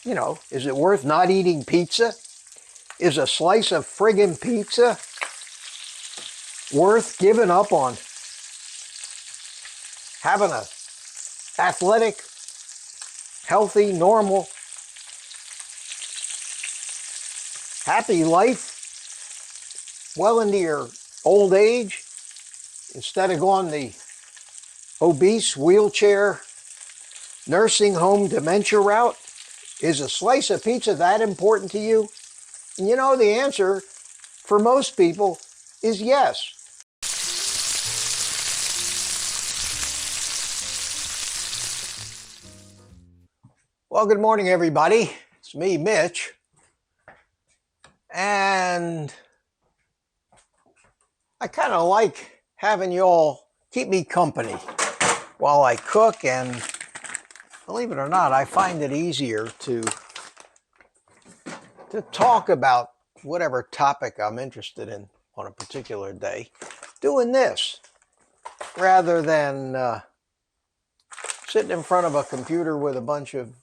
You know, is it worth not eating pizza? Is a slice of friggin' pizza worth giving up on? Having a athletic, healthy, normal, happy life well into your old age instead of going the obese, wheelchair, nursing home, dementia route? Is a slice of pizza that important to you? And you know, the answer for most people is yes. Well, good morning, everybody. It's me, Mitch. And I kind of like having you all keep me company while I cook, and believe it or not, I find it easier to talk about whatever topic I'm interested in on a particular day doing this rather than sitting in front of a computer with a bunch of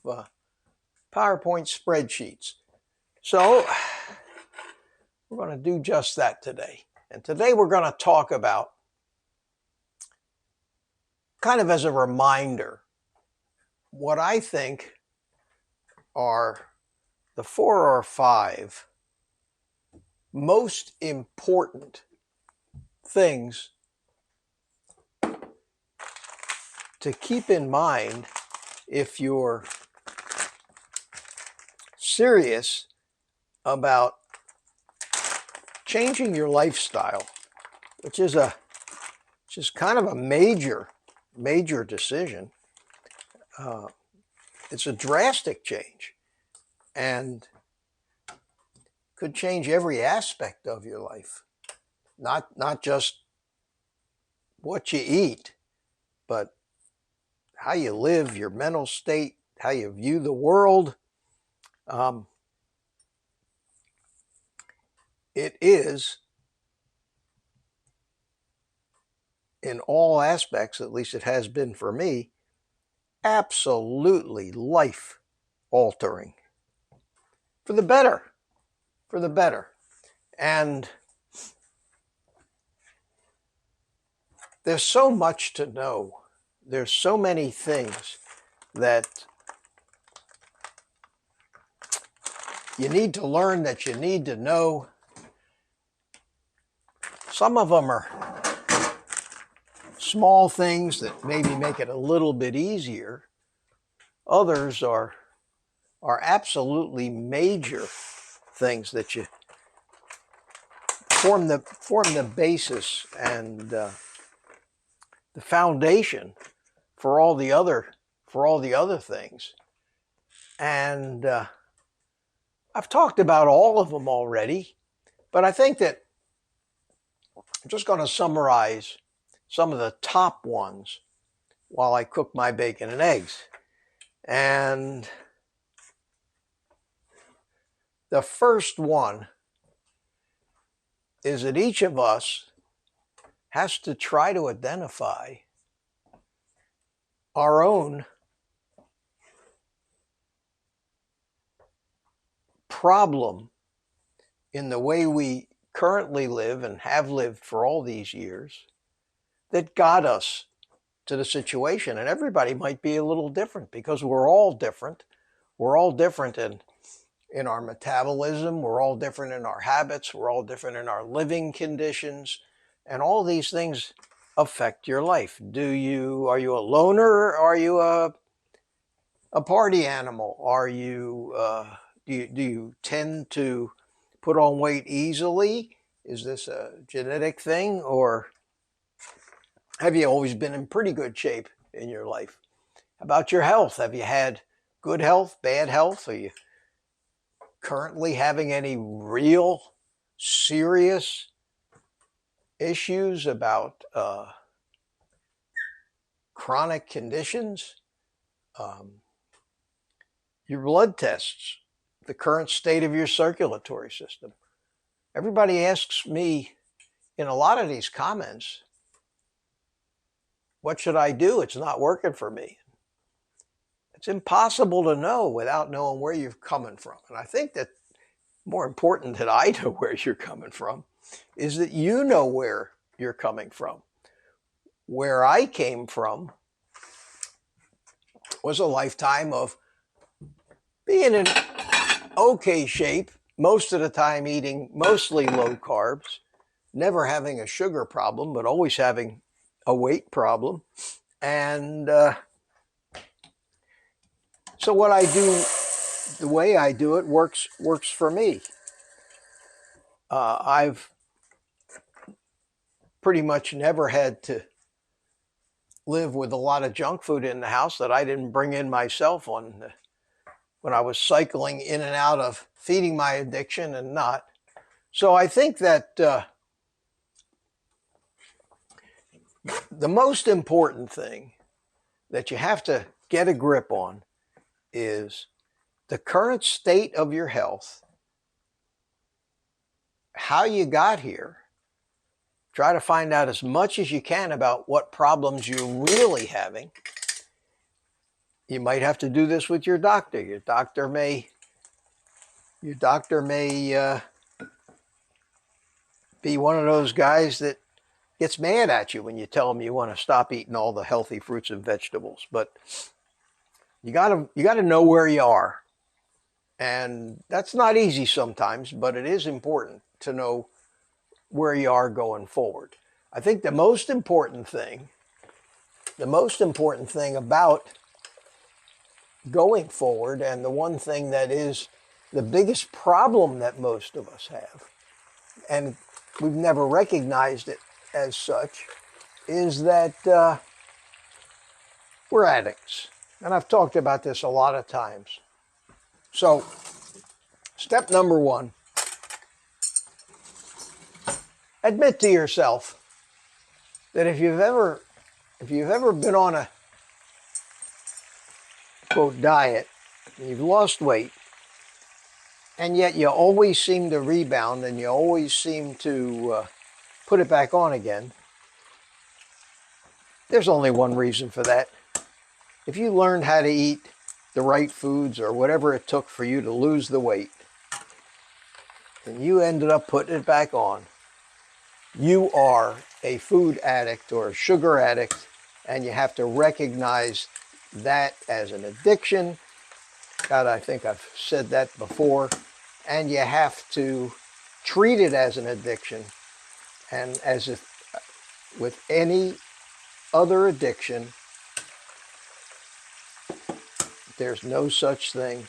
PowerPoint spreadsheets. So we're going to do just that today. And today we're going to talk about, kind of as a reminder, what I think are the 4 or 5 most important things to keep in mind if you're serious about changing your lifestyle, which is kind of a major decision. It's a drastic change and could change every aspect of your life. Not just what you eat, but how you live, your mental state, how you view the world. It is, in all aspects, at least it has been for me, absolutely life altering. For the better. And there's so much to know. There's so many things that you need to learn, that you need to know. Some of them are small things that maybe make it a little bit easier. Others are absolutely major things that you form the basis and the foundation for all the other things. And I've talked about all of them already, but I think that I'm just going to summarize some of the top ones while I cook my bacon and eggs. And the first one is that each of us has to try to identify our own problem in the way we currently live and have lived for all these years that got us to the situation. And everybody might be a little different because we're all different. We're all different in our metabolism. We're all different in our habits. We're all different in our living conditions. And all these things affect your life. Are you a loner? Are you a party animal? Are you, do you tend to put on weight easily? Is this a genetic thing, or have you always been in pretty good shape in your life? How about your health? Have you had good health, bad health? Are you currently having any real serious issues about chronic conditions? Your blood tests, the current state of your circulatory system. Everybody asks me in a lot of these comments, what should I do? It's not working for me. It's impossible to know without knowing where you're coming from. And I think that more important that I know where you're coming from is that you know where you're coming from. Where I came from was a lifetime of being in okay shape, most of the time eating mostly low carbs, never having a sugar problem, but always having a weight problem. And so what I do, the way I do it works for me. I've pretty much never had to live with a lot of junk food in the house that I didn't bring in myself when I was cycling in and out of feeding my addiction and not. So I think that the most important thing that you have to get a grip on is the current state of your health, how you got here. Try to find out as much as you can about what problems you're really having. You might have to do this with your doctor. Your doctor may be one of those guys that gets mad at you when you tell him you want to stop eating all the healthy fruits and vegetables. But you gotta know where you are. And that's not easy sometimes, but it is important to know where you are going forward. I think the most important thing about going forward, and the one thing that is the biggest problem that most of us have, and we've never recognized it as such, is that we're addicts. And I've talked about this a lot of times. So, step number one, admit to yourself that if you've ever been on a quote diet, and you've lost weight, and yet you always seem to rebound and you always seem to put it back on again, there's only one reason for that. If you learned how to eat the right foods or whatever it took for you to lose the weight, and you ended up putting it back on, you are a food addict or a sugar addict, and you have to recognize that as an addiction. God, I think I've said that before. And you have to treat it as an addiction. And as if with any other addiction, there's no such thing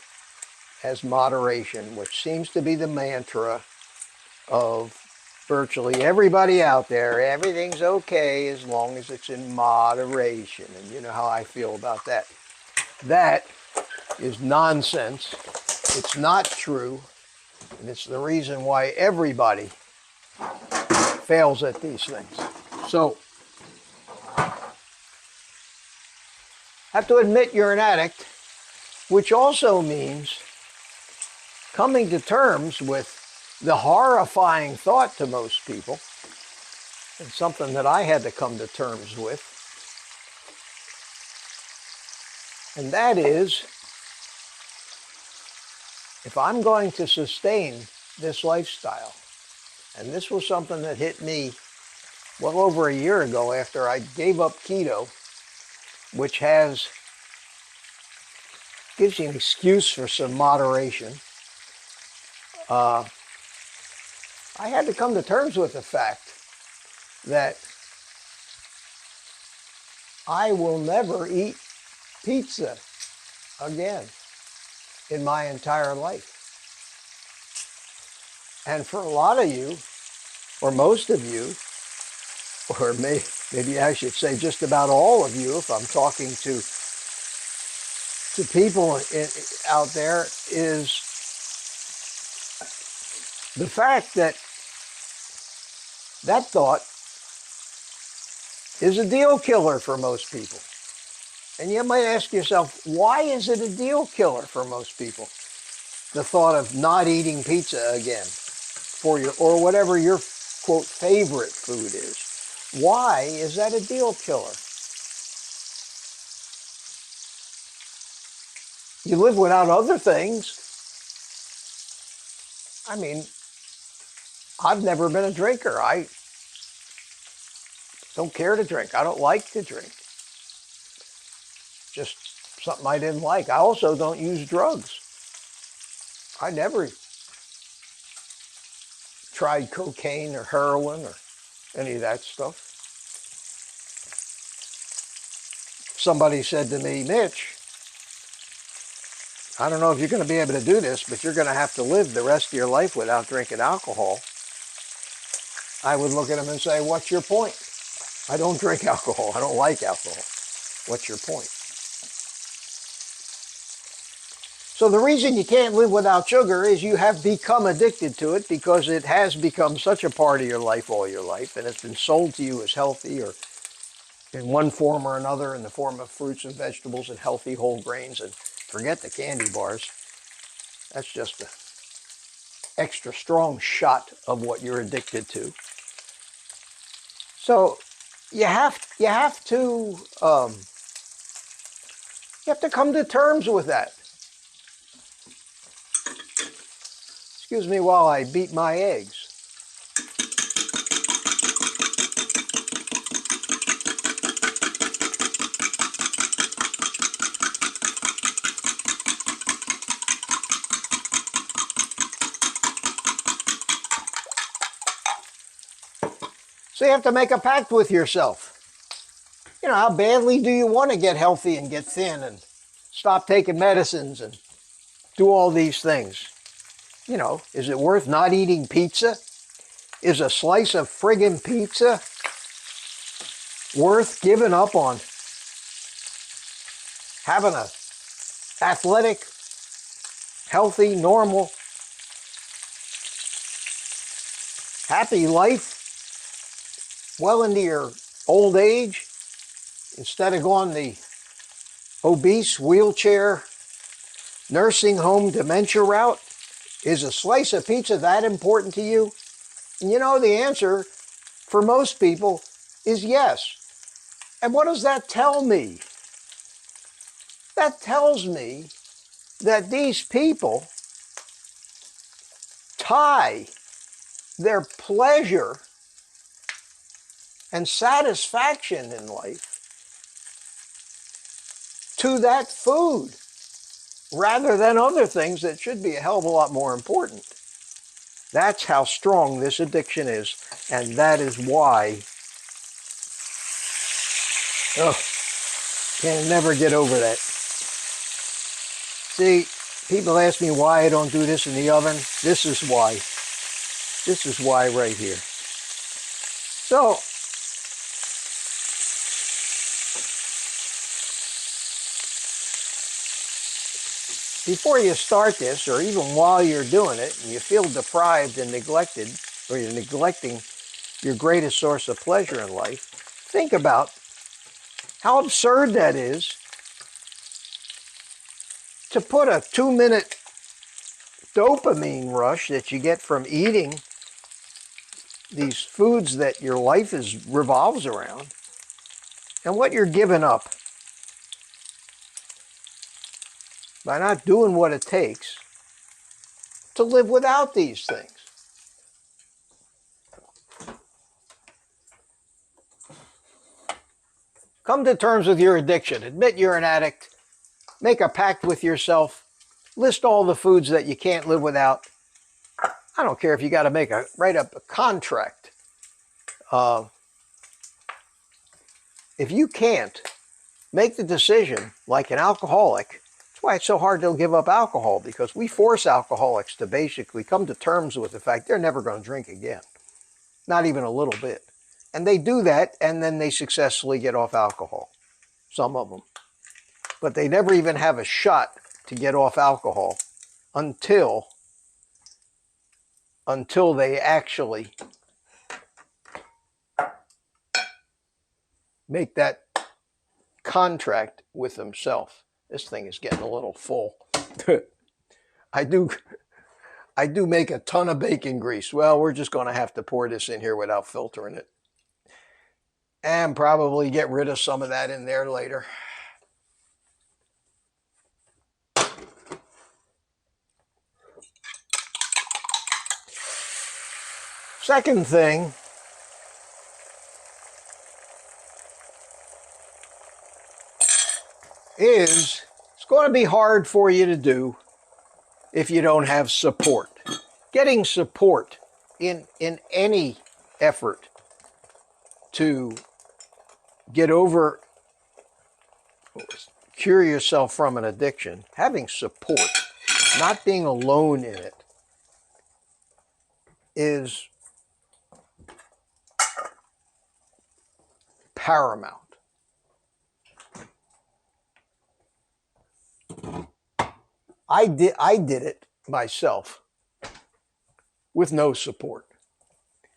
as moderation, which seems to be the mantra of virtually everybody out there. Everything's okay as long as it's in moderation. And you know how I feel about that. That is nonsense. It's not true. And it's the reason why everybody fails at these things. So, have to admit you're an addict, which also means coming to terms with the horrifying thought to most people, and something that I had to come to terms with, and that is, if I'm going to sustain this lifestyle, and this was something that hit me well over a year ago after I gave up keto, which gives you an excuse for some moderation. I had to come to terms with the fact that I will never eat pizza again in my entire life. And for a lot of you, or most of you, or maybe I should say just about all of you, if I'm talking to people out there, is the fact that thought is a deal killer for most people. And you might ask yourself, why is it a deal killer for most people? The thought of not eating pizza again or whatever your quote favorite food is. Why is that a deal killer? You live without other things. I mean, I've never been a drinker. I don't care to drink. I don't like to drink. Just something I didn't like. I also don't use drugs. I never tried cocaine or heroin or any of that stuff. Somebody said to me, Mitch, I don't know if you're going to be able to do this, but you're going to have to live the rest of your life without drinking alcohol. I would look at him and say, what's your point? I don't drink alcohol. I don't like alcohol. What's your point? So the reason you can't live without sugar is you have become addicted to it because it has become such a part of your life all your life, and it's been sold to you as healthy or in one form or another in the form of fruits and vegetables and healthy whole grains. And forget the candy bars. That's just an extra strong shot of what you're addicted to. So you have to come to terms with that. Excuse me while I beat my eggs. So you have to make a pact with yourself. You know, how badly do you want to get healthy and get thin and stop taking medicines and do all these things? You know, is it worth not eating pizza? Is a slice of friggin' pizza worth giving up on having a athletic, healthy, normal, happy life well into your old age instead of going the obese, wheelchair, nursing home, dementia route? Is a slice of pizza that important to you? And you know, the answer for most people is yes. And what does that tell me? That tells me that these people tie their pleasure and satisfaction in life to that food rather than other things that should be a hell of a lot more important. That's how strong this addiction is, and that is why can never get over that. See, people ask me why I don't do this in the oven. This is why. This is why right here. So, before you start this, or even while you're doing it, and you feel deprived and neglected, or you're neglecting your greatest source of pleasure in life, think about how absurd that is to put a 2-minute dopamine rush that you get from eating these foods that your life revolves around, and what you're giving up by not doing what it takes to live without these things. Come to terms with your addiction. Admit you're an addict. Make a pact with yourself. List all the foods that you can't live without. I don't care if you got to write up a contract. If you can't make the decision like an alcoholic, that's why it's so hard to give up alcohol, because we force alcoholics to basically come to terms with the fact they're never going to drink again. Not even a little bit. And they do that, and then they successfully get off alcohol. Some of them. But they never even have a shot to get off alcohol until they actually make that contract with themselves. This thing is getting a little full. I do make a ton of bacon grease. Well, we're just going to have to pour this in here without filtering it. And probably get rid of some of that in there later. Second thing is it's going to be hard for you to do if you don't have support. Getting support in any effort to get over, cure yourself from an addiction, having support, not being alone in it, is paramount. I did it myself with no support.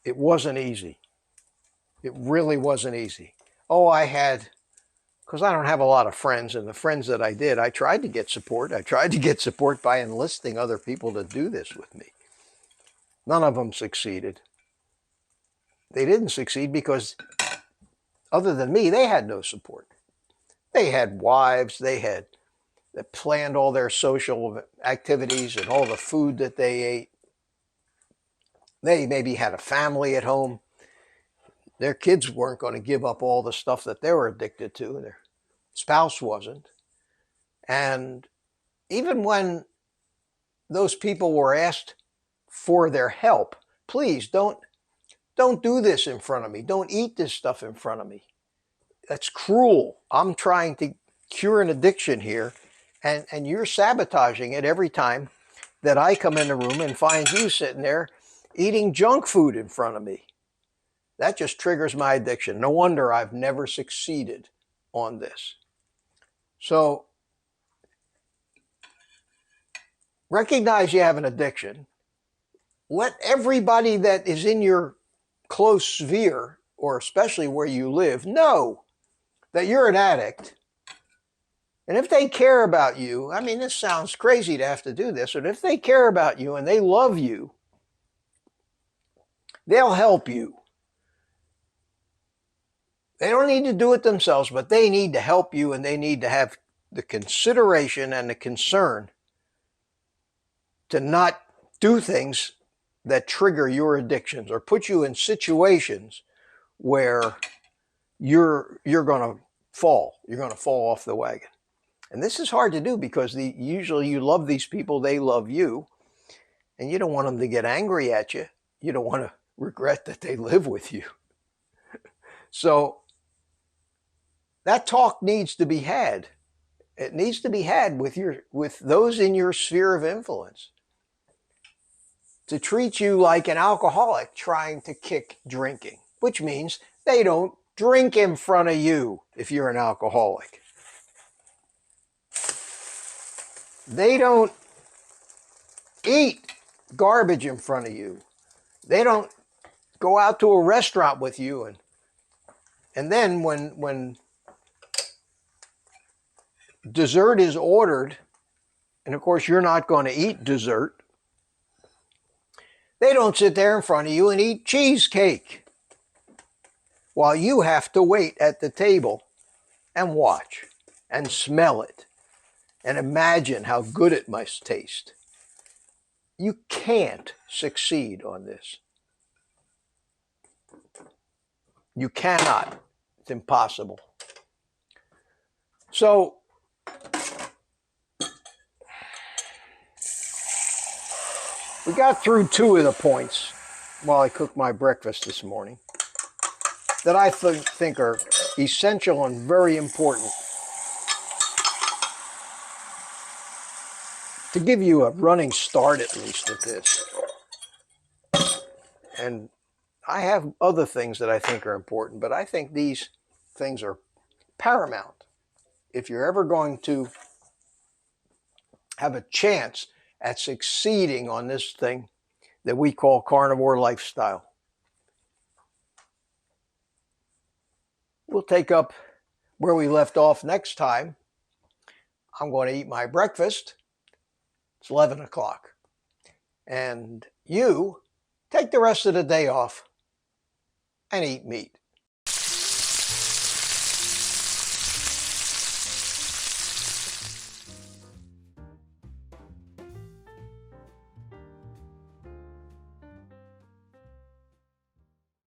It wasn't easy. It really wasn't easy. Oh, because I don't have a lot of friends, and the friends that I did, I tried to get support. I tried to get support by enlisting other people to do this with me. None of them succeeded. They didn't succeed because, other than me, they had no support. They had wives, they planned all their social activities and all the food that they ate. They maybe had a family at home. Their kids weren't going to give up all the stuff that they were addicted to. Their spouse wasn't. And even when those people were asked for their help, please don't do this in front of me. Don't eat this stuff in front of me. That's cruel. I'm trying to cure an addiction here, and you're sabotaging it every time that I come in the room and find you sitting there eating junk food in front of me. That just triggers my addiction. No wonder I've never succeeded on this. So recognize you have an addiction. Let everybody that is in your close sphere, or especially where you live, know that you're an addict. And if they care about you, I mean, this sounds crazy to have to do this, but if they care about you and they love you, they'll help you. They don't need to do it themselves, but they need to help you, and they need to have the consideration and the concern to not do things that trigger your addictions or put you in situations where you're going to fall. You're going to fall off the wagon. And this is hard to do because usually you love these people, they love you, and you don't want them to get angry at you. You don't want to regret that they live with you. So that talk needs to be had. It needs to be had with those in your sphere of influence, to treat you like an alcoholic trying to kick drinking, which means they don't drink in front of you if you're an alcoholic. They don't eat garbage in front of you. They don't go out to a restaurant with you and then when dessert is ordered, and of course you're not going to eat dessert, they don't sit there in front of you and eat cheesecake while you have to wait at the table and watch and smell it and imagine how good it must taste. You can't succeed on this. You cannot. It's impossible. So we got through two of the points while I cooked my breakfast this morning that I think are essential and very important to give you a running start, at least, at this. And I have other things that I think are important, but I think these things are paramount if you're ever going to have a chance at succeeding on this thing that we call carnivore lifestyle. We'll take up where we left off next time. I'm going to eat my breakfast. It's 11 o'clock. And you take the rest of the day off and eat meat.